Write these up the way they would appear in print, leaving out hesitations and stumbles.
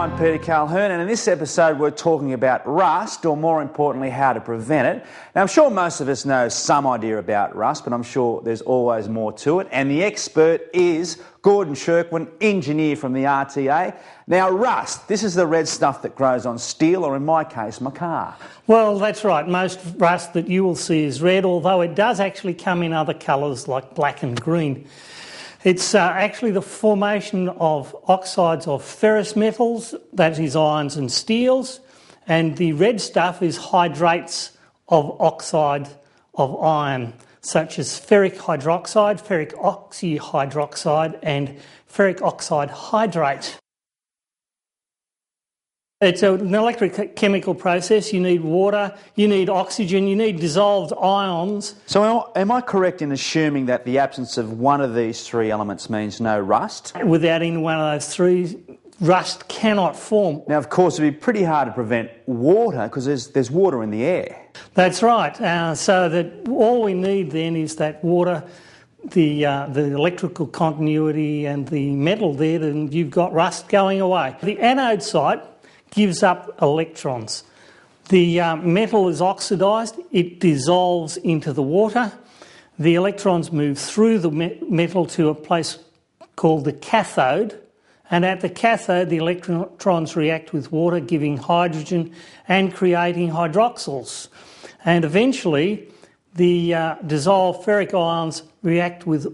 I'm Peter Calhoun, and in this episode we're talking about rust, or more importantly, how to prevent it. Now, I'm sure most of us know some idea about rust, but I'm sure there's always more to it, and the expert is Gordon Shirkman, engineer from the RTA. Now, rust, this is the red stuff that grows on steel, or in my case, my car. Well, that's right. Most rust that you will see is red, although it does actually come in other colours like black and green. It's actually the formation of oxides of ferrous metals, that is irons and steels, and the red stuff is hydrates of oxide of iron, such as ferric hydroxide, ferric oxyhydroxide and ferric oxide hydrate. It's an electrochemical process. You need water, you need oxygen, you need dissolved ions. So am I correct in assuming that the absence of one of these three elements means no rust? Without any one of those three, rust cannot form. Now, of course, it'd be pretty hard to prevent water because there's water in the air. That's right. So that all we need then is that water, the electrical continuity and the metal there, and you've got rust going away. The anode site gives up electrons. The metal is oxidised, it dissolves into the water. The electrons move through the metal to a place called the cathode, and at the cathode the electrons react with water, giving hydrogen and creating hydroxyls. And eventually the dissolved ferric ions react with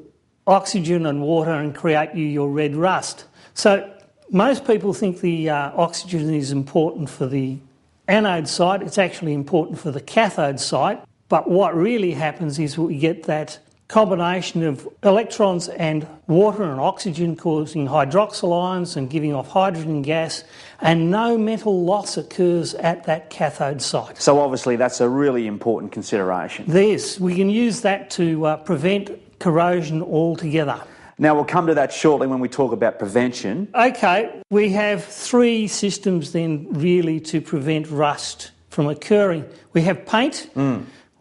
oxygen and water and create your red rust. So most people think the oxygen is important for the anode site. It's actually important for the cathode site. But what really happens is we get that combination of electrons and water and oxygen causing hydroxyl ions and giving off hydrogen gas, and no metal loss occurs at that cathode site. So obviously that's a really important consideration. Yes, we can use that to prevent corrosion altogether. Now, we'll come to that shortly when we talk about prevention. Okay, we have three systems then really to prevent rust from occurring. We have paint,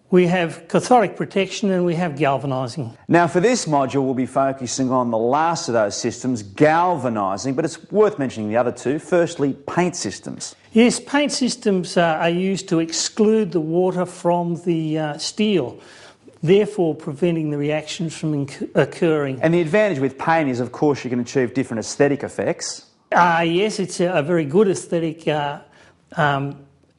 we have cathodic protection, and we have galvanizing. Now, for this module, we'll be focusing on the last of those systems, galvanizing, but it's worth mentioning the other two. Firstly, paint systems. Yes, paint systems are used to exclude the water from the steel, therefore preventing the reactions from occurring. And the advantage with paint is, of course, you can achieve different aesthetic effects. Yes, it's a very good aesthetic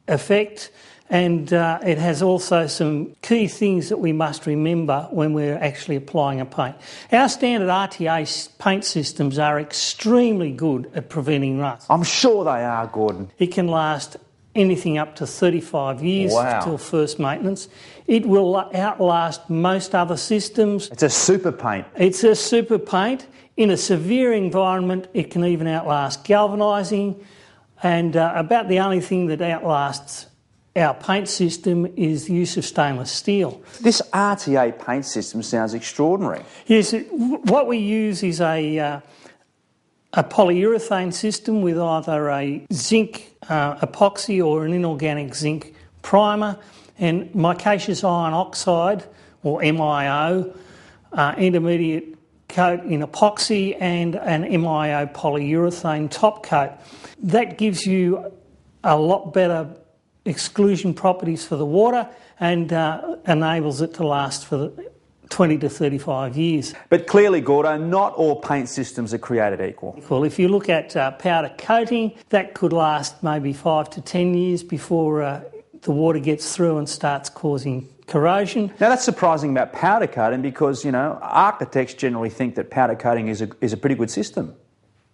effect, and it has also some key things that we must remember when we're actually applying a paint. Our standard RTA paint systems are extremely good at preventing rust. I'm sure they are, Gordon. It can last anything up to 35 years till first maintenance. It will outlast most other systems. It's a super paint. It's a super paint. In a severe environment, it can even outlast galvanizing, and about the only thing that outlasts our paint system is the use of stainless steel. This RTA paint system sounds extraordinary. Yes, what we use is a polyurethane system with either a zinc epoxy or an inorganic zinc primer, and micaceous iron oxide, or MIO, intermediate coat in epoxy, and an MIO polyurethane top coat. That gives you a lot better exclusion properties for the water and enables it to last for 20 to 35 years. But clearly, Gordo, not all paint systems are created equal. Well, if you look at powder coating, that could last maybe 5 to 10 years before the water gets through and starts causing corrosion. Now, that's surprising about powder coating because, you know, architects generally think that powder coating is a pretty good system.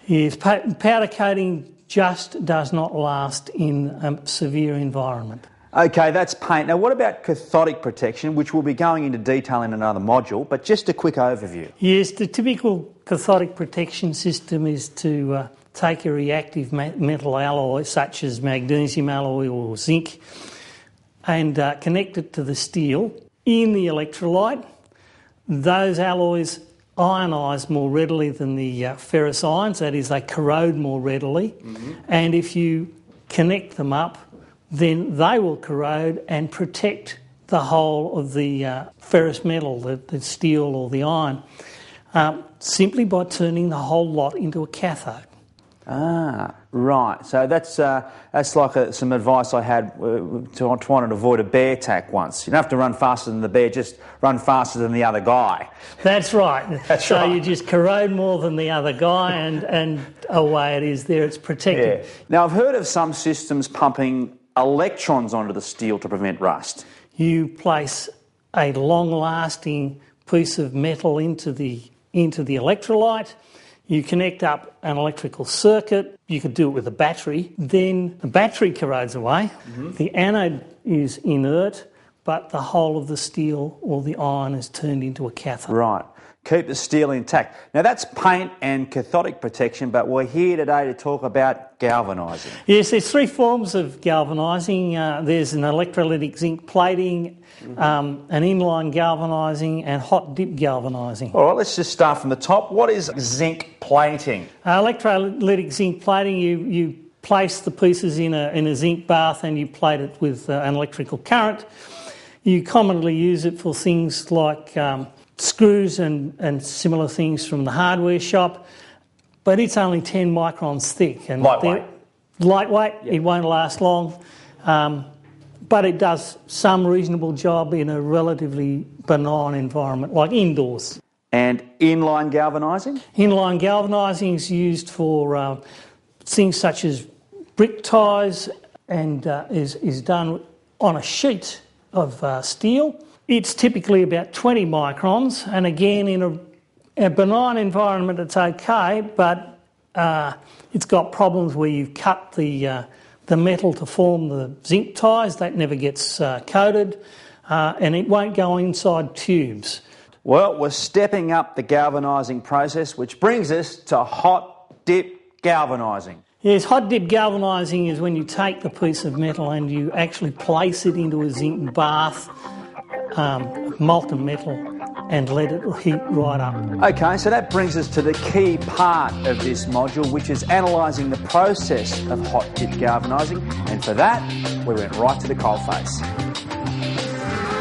Yes, powder coating just does not last in a severe environment. Okay, that's paint. Now, what about cathodic protection, which we'll be going into detail in another module, but just a quick overview. Yes, the typical cathodic protection system is to take a reactive metal alloy, such as magnesium alloy or zinc, and connect it to the steel in the electrolyte. Those alloys ionise more readily than the ferrous ions, that is, they corrode more readily, and if you connect them up, then they will corrode and protect the whole of the ferrous metal, the steel or the iron, simply by turning the whole lot into a cathode. Ah, right. So that's like some advice I had to trying to avoid a bear attack once. You don't have to run faster than the bear, just run faster than the other guy. That's right. That's so right. You just corrode more than the other guy and away it is there, it's protected. Yeah. Now, I've heard of some systems pumping electrons onto the steel to prevent rust. You place a long-lasting piece of metal into the electrolyte. You connect up an electrical circuit. You could do it with a battery. Then the battery corrodes away. Mm-hmm. The anode is inert, but the whole of the steel or the iron is turned into a cathode. Right. Keep the steel intact. Now, that's paint and cathodic protection, but we're here today to talk about galvanising. Yes, there's three forms of galvanising. There's an electrolytic zinc plating, an inline galvanising and hot dip galvanising. All right, let's just start from the top. What is zinc plating? Electrolytic zinc plating, you place the pieces in a zinc bath and you plate it with an electrical current. You commonly use it for things like screws and similar things from the hardware shop, but it's only 10 microns thick. And lightweight. Lightweight, Yep. It won't last long, but it does some reasonable job in a relatively benign environment, like indoors. And inline galvanising? Inline galvanising is used for things such as brick ties and is done on a sheet of steel. It's typically about 20 microns, and again, in a benign environment, it's okay, but it's got problems where you've cut the metal to form the zinc ties. That never gets coated, and it won't go inside tubes. Well, we're stepping up the galvanising process, which brings us to hot dip galvanising. Yes, hot dip galvanising is when you take the piece of metal and you actually place it into a zinc bath, molten metal, and let it heat right up. Okay, so that brings us to the key part of this module, which is analysing the process of hot dip galvanising, and for that, we went right to the coalface.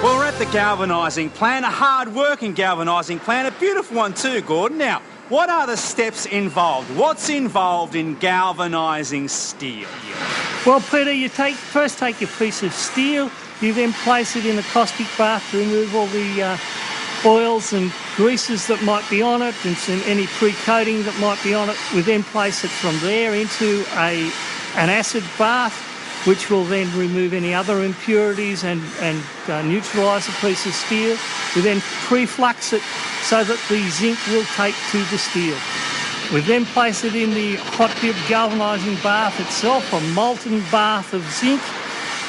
Well, we're at the galvanising plant, a hard-working galvanising plant, a beautiful one too, Gordon. Now, what are the steps involved? What's involved in galvanising steel? Well, Peter, you first take your piece of steel, you then place it in a caustic bath to remove all the oils and greases that might be on it and any pre-coating that might be on it. We then place it from there into an acid bath, which will then remove any other impurities and neutralise the piece of steel. We then pre-flux it so that the zinc will take to the steel. We then place it in the hot dip galvanising bath itself, a molten bath of zinc.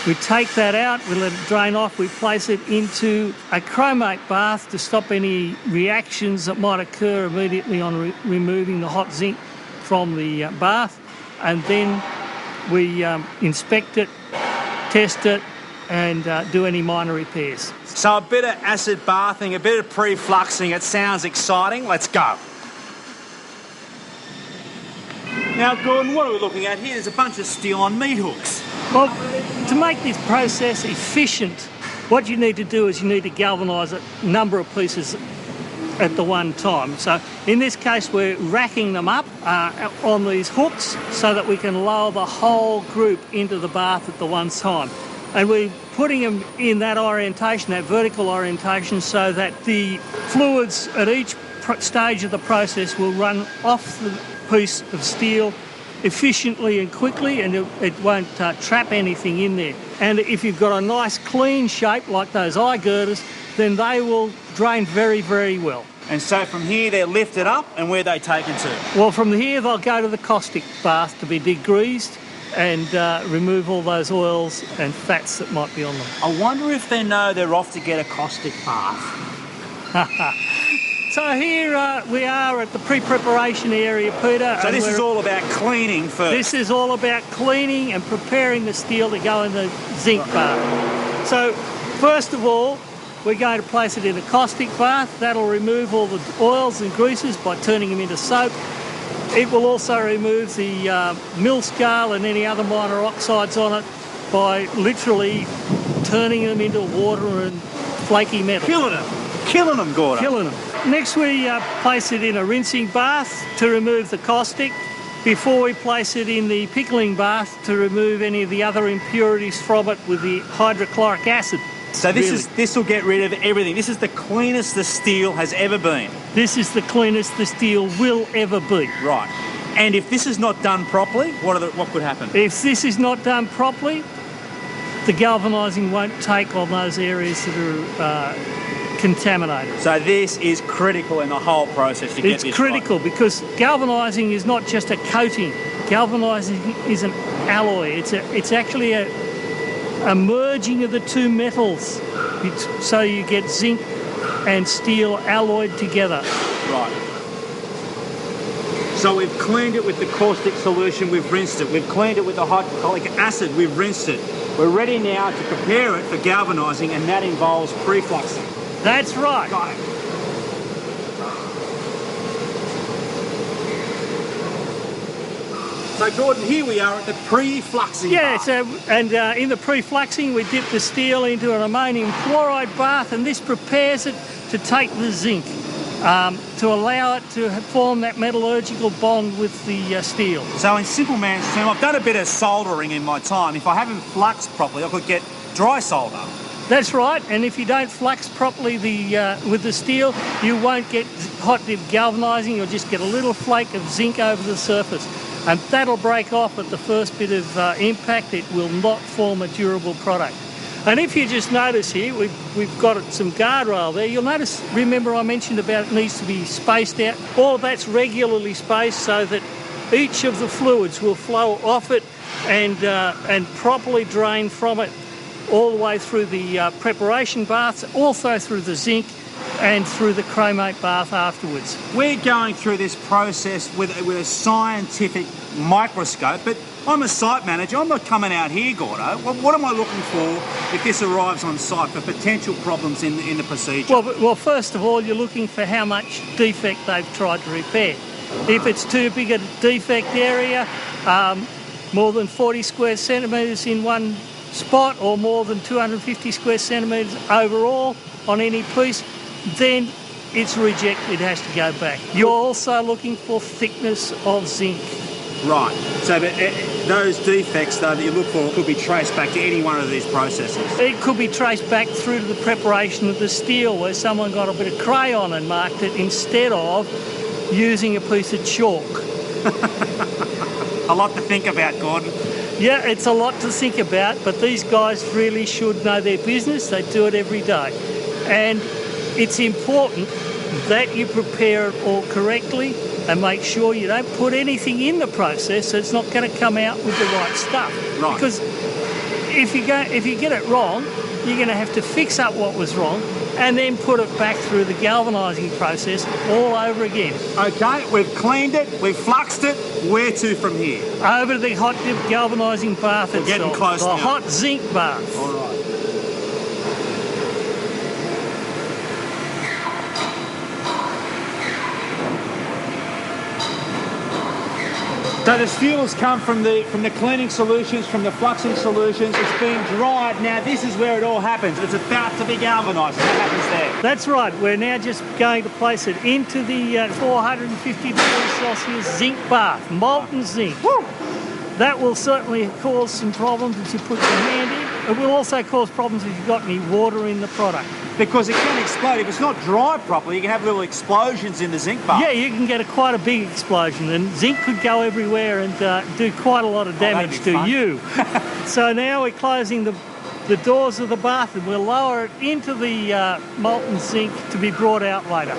We take that out, we let it drain off, we place it into a chromate bath to stop any reactions that might occur immediately on removing the hot zinc from the bath, and then we inspect it, test it, and do any minor repairs. So a bit of acid bathing, a bit of pre-fluxing, it sounds exciting. Let's go. Now, Gordon, what are we looking at here? There's a bunch of steel on meat hooks. Well, to make this process efficient, what you need to do is you need to galvanise a number of pieces at the one time. So in this case, we're racking them up on these hooks so that we can lower the whole group into the bath at the one time. And we're putting them in that orientation, that vertical orientation, so that the fluids at each stage of the process will run off the piece of steel efficiently and quickly, and it won't trap anything in there. And if you've got a nice clean shape like those eye girders, then they will drain very, very well. And so from here they're lifted up, and where are they taken to? Well, from here they'll go to the caustic bath to be degreased and remove all those oils and fats that might be on them. I wonder if they know they're off to get a caustic bath. So here we are at the pre-preparation area, Peter. So this is all about cleaning first? This is all about cleaning and preparing the steel to go in the zinc bath. So first of all, we're going to place it in a caustic bath. That'll remove all the oils and greases by turning them into soap. It will also remove the mill scale and any other minor oxides on it by literally turning them into water and flaky metal. Killing them, Gordon. Killing them. Next we place it in a rinsing bath to remove the caustic. before we place it in the pickling bath to remove any of the other impurities from it with the hydrochloric acid. So this will get rid of everything. This is the cleanest the steel has ever been. This is the cleanest the steel will ever be. Right. And if this is not done properly, what could happen? If this is not done properly, the galvanising won't take on those areas that are contaminated. So this is critical in the whole process to get this It's critical right. because galvanising is not just a coating. Galvanising is an alloy. It's actually a merging of the two metals. So you get zinc and steel alloyed together. Right. So we've cleaned it with the caustic solution, we've rinsed it. We've cleaned it with the hydrochloric acid, we've rinsed it. We're ready now to prepare it for galvanising, and that involves pre-fluxing. That's right. Got it. So Gordon, here we are at the pre-fluxing bath. In the pre-fluxing we dip the steel into an ammonium chloride bath, and this prepares it to take the zinc, to allow it to form that metallurgical bond with the steel. So in simple man's term, I've done a bit of soldering in my time. If I haven't fluxed properly, I could get dry solder. That's right, and if you don't flux properly with the steel, you won't get hot dip galvanising. You'll just get a little flake of zinc over the surface, and that'll break off at the first bit of impact. It will not form a durable product. And if you just notice here, we've got some guardrail there. You'll notice, remember I mentioned about it needs to be spaced out. All of that's regularly spaced so that each of the fluids will flow off it and properly drain from it all the way through the preparation baths, also through the zinc and through the chromate bath afterwards. We're going through this process with a scientific microscope, but I'm a site manager. I'm not coming out here, Gordo. What am I looking for if this arrives on site for potential problems in the procedure? Well, first of all, you're looking for how much defect they've tried to repair. If it's too big a defect area, more than 40 square centimetres in one spot or more than 250 square centimetres overall on any piece, then it's rejected, it has to go back. You're also looking for thickness of zinc. Right, so those defects though that you look for could be traced back to any one of these processes? It could be traced back through to the preparation of the steel, where someone got a bit of crayon and marked it instead of using a piece of chalk. A lot to think about, Gordon. Yeah, it's a lot to think about, but these guys really should know their business. They do it every day. And it's important that you prepare it all correctly and make sure you don't put anything in the process so it's not going to come out with the right stuff. Right. Because if you get it wrong, you're going to have to fix up what was wrong and then put it back through the galvanising process all over again. Okay, we've cleaned it, we've fluxed it. Where to from here? Over to the hot dip galvanising bath itself. We're getting close the now. hot zinc bath. All right. So the steel has come from the cleaning solutions, from the fluxing solutions. It's been dried. Now this is where it all happens. It's about to be galvanised. What happens there? That's right. We're now just going to place it into the 450 degrees Celsius zinc bath, molten zinc. Woo! That will certainly cause some problems if you put your hand in. It will also cause problems if you've got any water in the product. Because it can explode. If it's not dried properly, you can have little explosions in the zinc bath. Yeah, you can get quite a big explosion, and zinc could go everywhere and do quite a lot of damage to you. So now we're closing the doors of the bath, and we'll lower it into the molten zinc to be brought out later.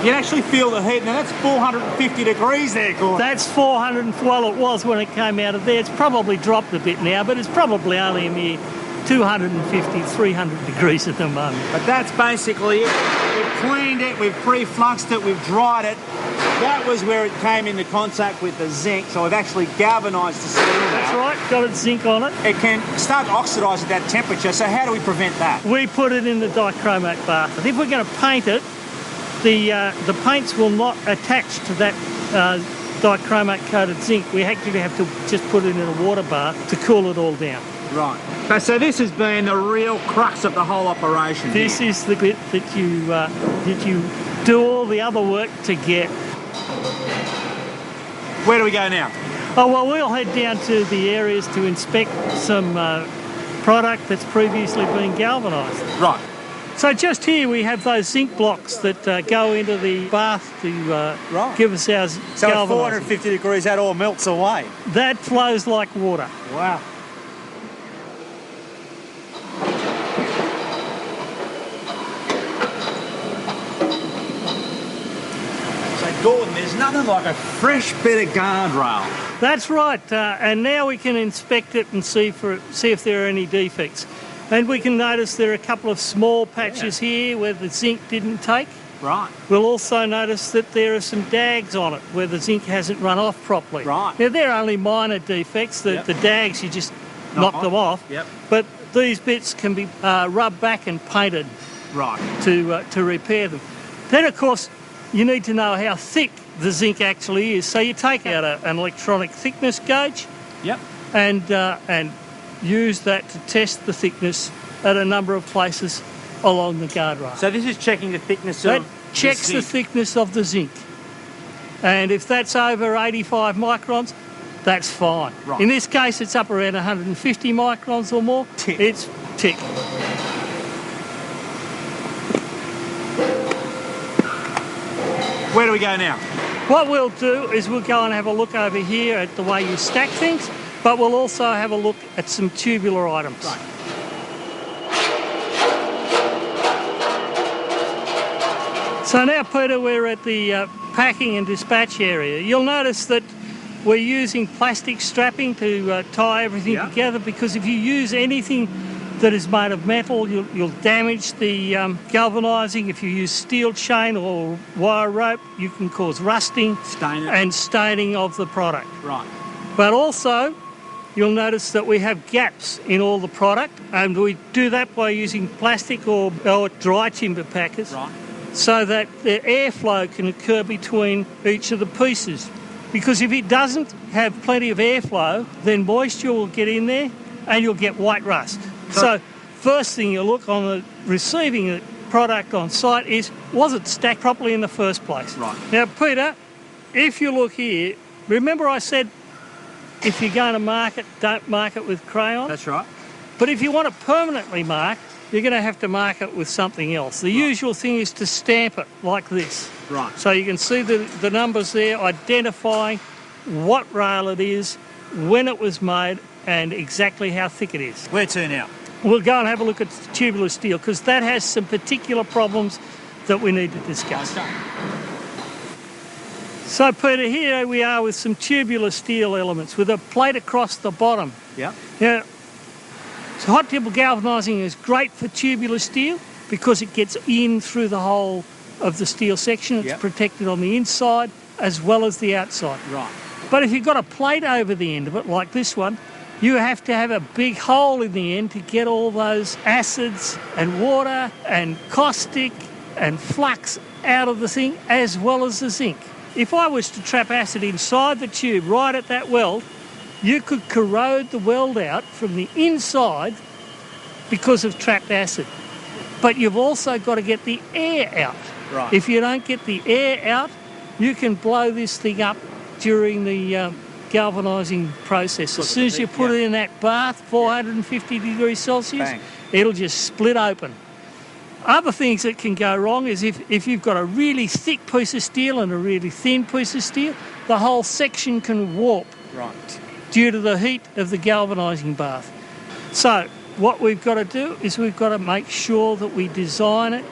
You can actually feel the heat. Now that's 450 degrees there, Gordon. That's 400, well, it was when it came out of there. It's probably dropped a bit now, but it's probably only a mere 250, 300 degrees at the moment. But that's basically it. We've cleaned it, we've pre-fluxed it, we've dried it. That was where it came into contact with the zinc, so we've actually galvanised the steel now. That's right, got its zinc on it. It can start to oxidise at that temperature, so how do we prevent that? We put it in the dichromate bath. And if we're going to paint it, the paints will not attach to that dichromate coated zinc. We actually have to just put it in a water bath to cool it all down. Right. So this has been the real crux of the whole operation. This is the bit that you do all the other work to get. Where do we go now? Oh, well, we'll head down to the areas to inspect some product that's previously been galvanised. Right. So just here we have those zinc blocks that go into the bath to give us our galvanising. So at 450 degrees, that all melts away? That flows like water. Wow. So Gordon, there's nothing like a fresh bit of guardrail. That's right, and now we can inspect it and see if there are any defects. And we can notice there are a couple of small patches here where the zinc didn't take. Right. We'll also notice that there are some DAGs on it where the zinc hasn't run off properly. Right. Now, they're only minor defects. The DAGs, you just knock them off. Yep. But these bits can be rubbed back and painted to repair them. Then, of course, you need to know how thick the zinc actually is. So you take out an electronic thickness gauge and use that to test the thickness at a number of places along the guardrail. So this is checking the thickness that of checks the zinc. The thickness of the zinc. And if that's over 85 microns, that's fine. Right. In this case, it's up around 150 microns or more. Tick. It's tick. Where do we go now? What we'll do is we'll go and have a look over here at the way you stack things, but we'll also have a look at some tubular items. Right. So now, Peter, we're at the packing and dispatch area. You'll notice that we're using plastic strapping to tie everything together, because if you use anything that is made of metal, you'll damage the galvanizing. If you use steel chain or wire rope, you can cause rusting and staining of the product. Right. But also, you'll notice that we have gaps in all the product, and we do that by using plastic or dry timber packers, so that the airflow can occur between each of the pieces. Because if it doesn't have plenty of airflow, then moisture will get in there and you'll get white rust. So first thing you look on the receiving the product on site is, was it stacked properly in the first place? Right. Now, Peter, if you look here, remember I said if you're going to mark it, don't mark it with crayon? That's right. But if you want to permanently mark, you're going to have to mark it with something else. The usual thing is to stamp it like this. Right. So you can see the numbers there, identifying what rail it is, when it was made, and exactly how thick it is. Where to now? We'll go and have a look at tubular steel, because that has some particular problems that we need to discuss. Okay. So, Peter, here we are with some tubular steel elements with a plate across the bottom. Yeah. Now, so hot dip galvanising is great for tubular steel because it gets in through the whole of the steel section. It's protected on the inside as well as the outside. Right. But if you've got a plate over the end of it, like this one, you have to have a big hole in the end to get all those acids and water and caustic and flux out of the thing, as well as the zinc. If I was to trap acid inside the tube right at that weld, you could corrode the weld out from the inside because of trapped acid. But you've also got to get the air out. Right. If you don't get the air out, you can blow this thing up during the galvanising process. As soon as you put it in that bath, 450 degrees Celsius, it'll just split open. Other things that can go wrong is if you've got a really thick piece of steel and a really thin piece of steel, the whole section can warp. Right. Due to the heat of the galvanising bath. So what we've got to do is we've got to make sure that we design it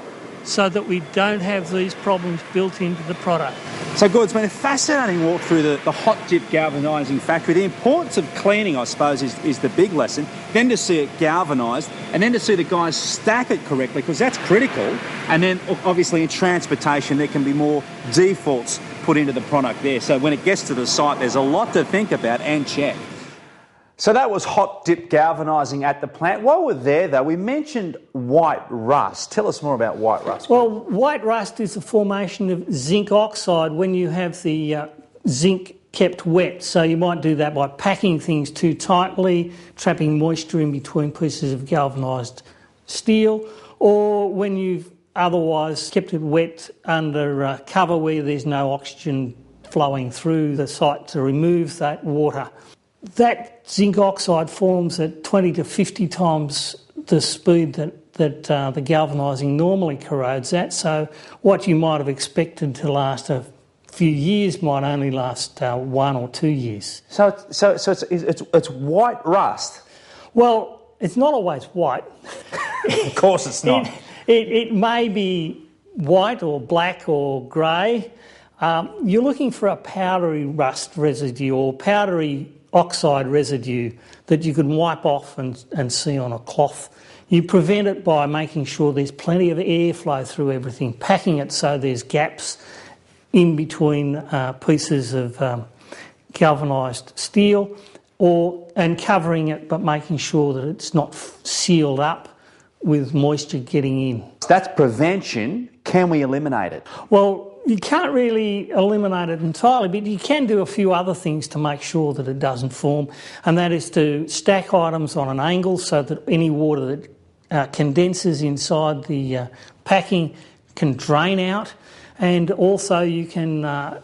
so that we don't have these problems built into the product. So, Gord, it's been a fascinating walk through the hot dip galvanising factory. The importance of cleaning, I suppose, is the big lesson. Then to see it galvanised, and then to see the guys stack it correctly, because that's critical. And then, obviously, in transportation, there can be more defaults put into the product there. So when it gets to the site, there's a lot to think about and check. So that was hot dip galvanising at the plant. While we're there, though, we mentioned white rust. Tell us more about white rust. Well, white rust is the formation of zinc oxide when you have the zinc kept wet. So you might do that by packing things too tightly, trapping moisture in between pieces of galvanised steel, or when you've otherwise kept it wet under cover where there's no oxygen flowing through the site to remove that water. That zinc oxide forms at 20 to 50 times the speed that the galvanising normally corrodes at, so what you might have expected to last a few years might only last 1 or 2 years. So it's white rust? Well, it's not always white. Of course it's not. It may be white or black or grey. You're looking for a powdery rust residue or powdery oxide residue that you can wipe off and see on a cloth. You prevent it by making sure there's plenty of airflow through everything, packing it so there's gaps in between pieces of galvanised steel, and covering it but making sure that it's not sealed up with moisture getting in. That's prevention. Can we eliminate it? Well, you can't really eliminate it entirely, but you can do a few other things to make sure that it doesn't form, and that is to stack items on an angle so that any water that condenses inside the packing can drain out. And also you can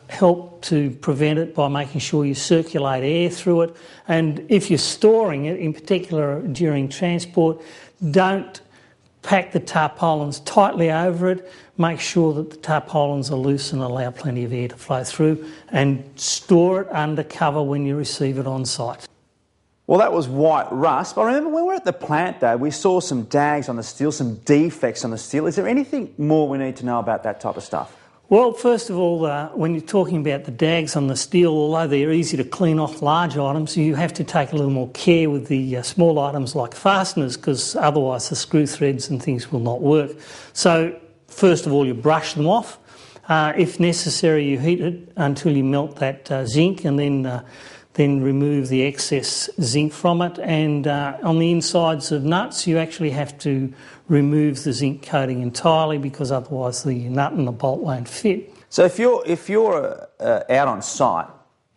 help to prevent it by making sure you circulate air through it. And if you're storing it, in particular during transport, don't pack the tarpaulins tightly over it. Make sure that the tarpaulins are loose and allow plenty of air to flow through, and store it under cover when you receive it on site. Well, that was white rust. But I remember when we were at the plant, though, we saw some DAGs on the steel, some defects on the steel. Is there anything more we need to know about that type of stuff? Well, first of all, when you're talking about the DAGs on the steel, although they're easy to clean off large items, you have to take a little more care with the small items like fasteners, because otherwise the screw threads and things will not work. So, first of all, you brush them off. If necessary, you heat it until you melt that zinc, and then remove the excess zinc from it. And on the insides of nuts, you actually have to remove the zinc coating entirely, because otherwise the nut and the bolt won't fit. So if you're out on site,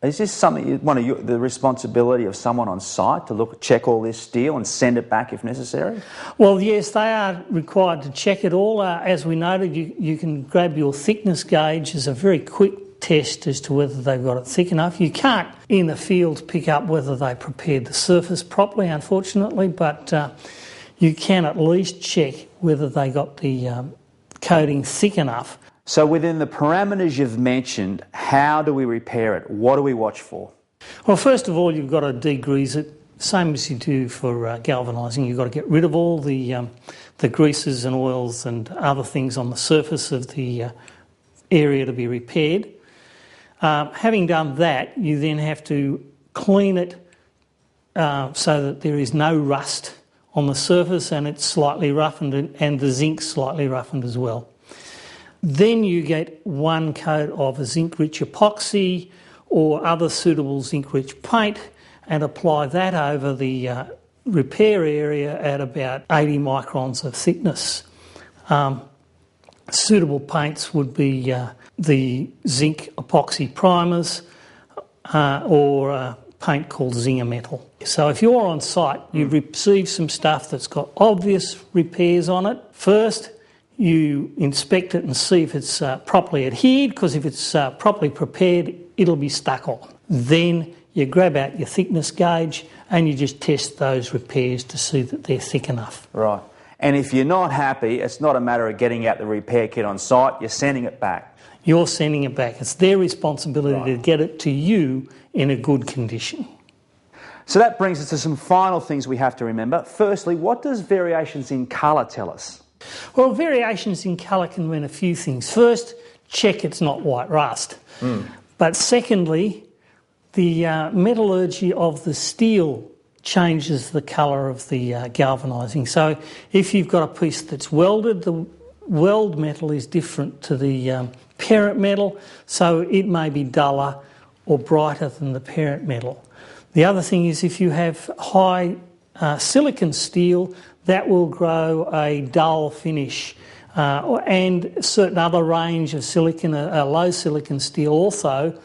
is this something the responsibility of someone on site to check all this steel and send it back if necessary? Well, yes, they are required to check it all. As we noted, you can grab your thickness gauge as a very quick test as to whether they've got it thick enough. You can't in the field pick up whether they prepared the surface properly, unfortunately, but you can at least check whether they got the coating thick enough. So within the parameters you've mentioned, how do we repair it? What do we watch for? Well, first of all, you've got to degrease it, same as you do for galvanising. You've got to get rid of all the greases and oils and other things on the surface of the area to be repaired. Having done that, you then have to clean it so that there is no rust on the surface and it's slightly roughened, and the zinc's slightly roughened as well. Then you get one coat of a zinc-rich epoxy or other suitable zinc-rich paint and apply that over the repair area at about 80 microns of thickness. Suitable paints would be the zinc epoxy primers or a paint called Zinger metal. So if you're on site, you receive some stuff that's got obvious repairs on it. First, you inspect it and see if it's properly adhered, because if it's properly prepared, it'll be stuck on. Then you grab out your thickness gauge and you just test those repairs to see that they're thick enough. Right. And if you're not happy, it's not a matter of getting out the repair kit on site, you're sending it back. You're sending it back. It's their responsibility to get it to you in a good condition. So that brings us to some final things we have to remember. Firstly, what does variations in colour tell us? Well, variations in colour can mean a few things. First, check it's not white rust. But secondly, the metallurgy of the steel changes the colour of the galvanising. So if you've got a piece that's welded, the weld metal is different to the parent metal, so it may be duller or brighter than the parent metal. The other thing is if you have high silicon steel, that will grow a dull finish. And certain other range of silicon, a low silicon steel also,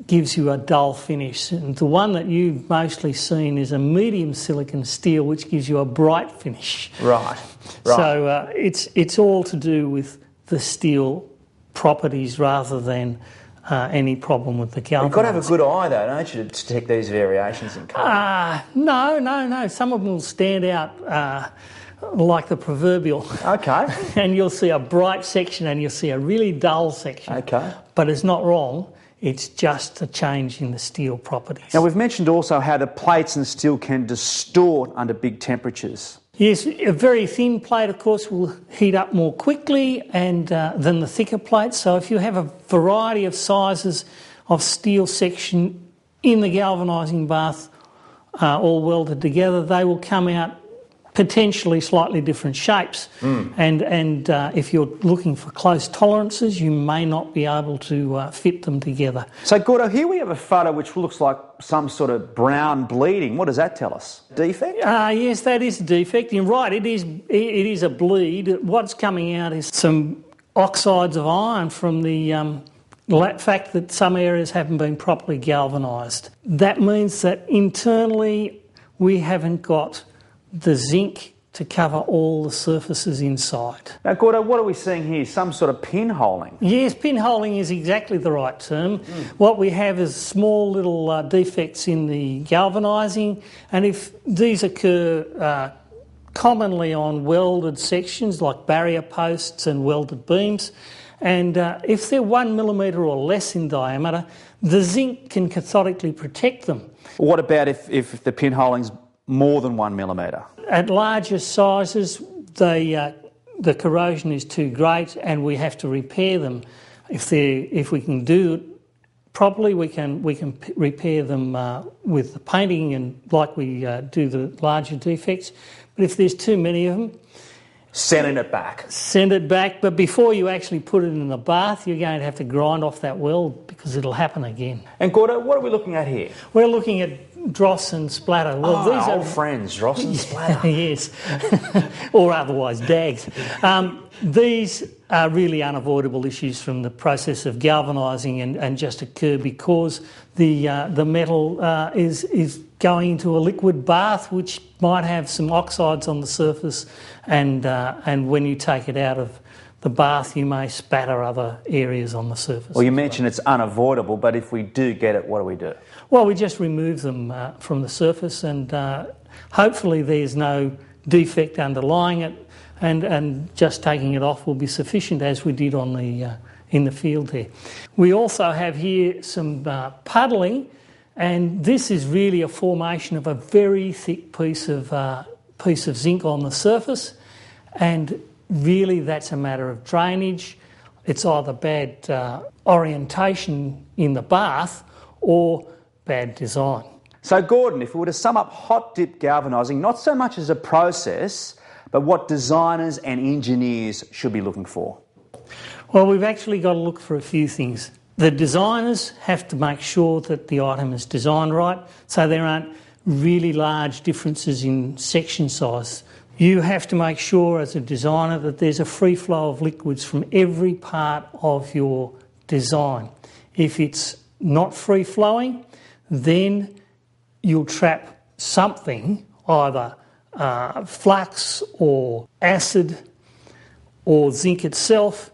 gives you a dull finish. And the one that you've mostly seen is a medium silicon steel, which gives you a bright finish. Right. So it's all to do with the steel properties rather than any problem with the galvanizing. You've got to have a good eye, though, don't you, to detect these variations in colour? No. Some of them will stand out like the proverbial. Okay. And you'll see a bright section and you'll see a really dull section. Okay. But it's not wrong. It's just a change in the steel properties. Now, we've mentioned also how the plates and steel can distort under big temperatures. Yes, a very thin plate, of course, will heat up more quickly than the thicker plates. So if you have a variety of sizes of steel section in the galvanising bath all welded together, they will come out potentially slightly different shapes. And if you're looking for close tolerances, you may not be able to fit them together. So, Gordo, here we have a photo which looks like some sort of brown bleeding. What does that tell us? Defect? Yes, that is a defect. You're right, it is a bleed. What's coming out is some oxides of iron from the fact that some areas haven't been properly galvanised. That means that internally we haven't got the zinc to cover all the surfaces inside. Now, Gordo, what are we seeing here? Some sort of pinholing? Yes, pinholing is exactly the right term. What we have is small little defects in the galvanising, and if these occur commonly on welded sections like barrier posts and welded beams, and if they're 1 millimetre or less in diameter, the zinc can cathodically protect them. What about if the pinholing's more than 1 millimetre? At larger sizes, the corrosion is too great and we have to repair them. If we can do it properly, we can repair them with the painting and like we do the larger defects. But if there's too many of them, sending it back. Send it back, but before you actually put it in the bath, you're going to have to grind off that weld because it'll happen again. And Gordo, what are we looking at here? We're looking at dross and splatter. Well, these are old friends, dross and splatter. Yes, or otherwise DAGs. These are really unavoidable issues from the process of galvanising and just occur because the metal is going into a liquid bath which might have some oxides on the surface, and when you take it out of the bath you may spatter other areas on the surface. Well, you mentioned it's unavoidable, but if we do get it, what do we do? Well, we just remove them from the surface, and hopefully there's no defect underlying it, and just taking it off will be sufficient, as we did on the in the field there. We also have here some puddling, and this is really a formation of a very thick piece of zinc on the surface, and really that's a matter of drainage. It's either bad orientation in the bath or bad design. So, Gordon, if we were to sum up hot dip galvanising, not so much as a process, but what designers and engineers should be looking for? Well, we've actually got to look for a few things. The designers have to make sure that the item is designed right, so there aren't really large differences in section size. You have to make sure as a designer that there's a free flow of liquids from every part of your design. If it's not free flowing, then you'll trap something, either flux or acid or zinc itself,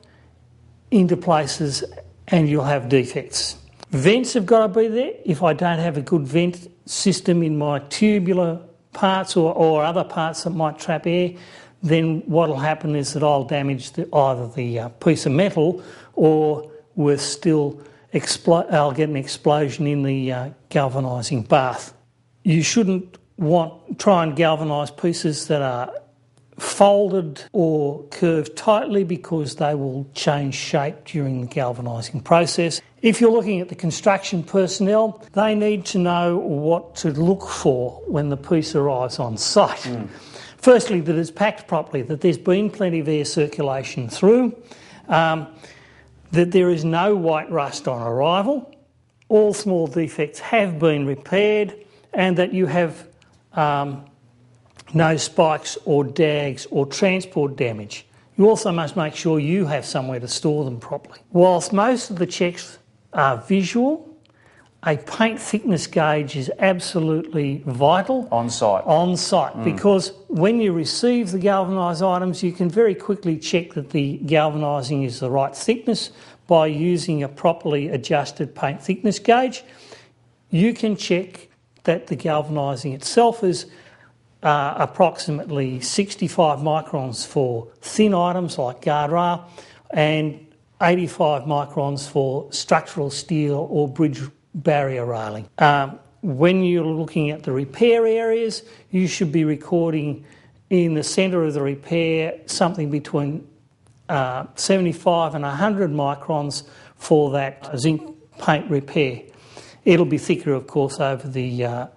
into places, and you'll have defects. Vents have got to be there. If I don't have a good vent system in my tubular parts or other parts that might trap air, then what will happen is that I'll damage either the piece of metal, or worse still, I'll get an explosion in the galvanising bath. You shouldn't try and galvanise pieces that are folded or curved tightly, because they will change shape during the galvanising process. If you're looking at the construction personnel, they need to know what to look for when the piece arrives on site. Firstly, that it's packed properly, that there's been plenty of air circulation through, that there is no white rust on arrival, all small defects have been repaired, and that you have no spikes or DAGs or transport damage. You also must make sure you have somewhere to store them properly. Whilst most of the checks are visual, a paint thickness gauge is absolutely vital. On site. On site, because when you receive the galvanised items, you can very quickly check that the galvanising is the right thickness by using a properly adjusted paint thickness gauge. You can check that the galvanising itself is approximately 65 microns for thin items like guardrail and 85 microns for structural steel or bridge barrier railing. When you're looking at the repair areas, you should be recording in the centre of the repair something between 75 and 100 microns for that zinc paint repair. It'll be thicker, of course, over the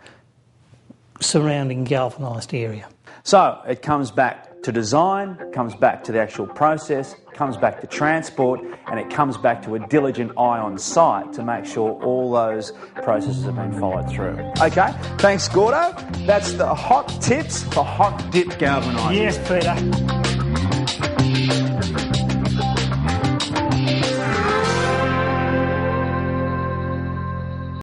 surrounding galvanised area. So it comes back to design, comes back to the actual process, comes back to transport, and it comes back to a diligent eye on site to make sure all those processes have been followed through. Okay, thanks Gordo. That's the hot tips for hot dip galvanising. Yes, Peter.